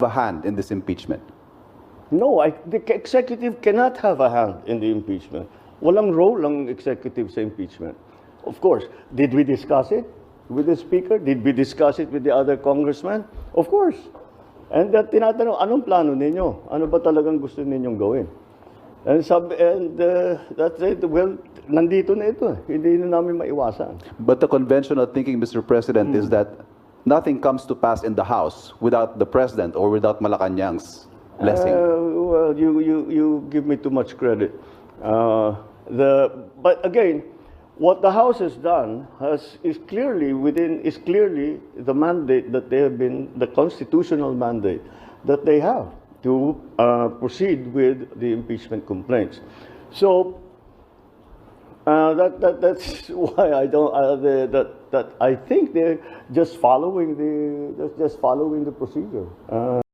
a hand in this impeachment? No, the executive cannot have a hand in the impeachment. Walang role ang executive sa impeachment. Of course, did we discuss it with the Speaker? Did we discuss it with the other congressmen? Of course. And tinatanong, anong plano ninyo? Ano ba talagang gusto ninyong gawin? And that's it. Well, nandito na ito. Hindi na namin maiwasan. But the conventional thinking, Mr. President, is that nothing comes to pass in the House without the President or without Malacanang's blessing. Well, you give me too much credit. But again, what the House has done is clearly the mandate that they have been, the constitutional mandate that they have to proceed with the impeachment complaints. So that's why I don't that I think they're just following the procedure.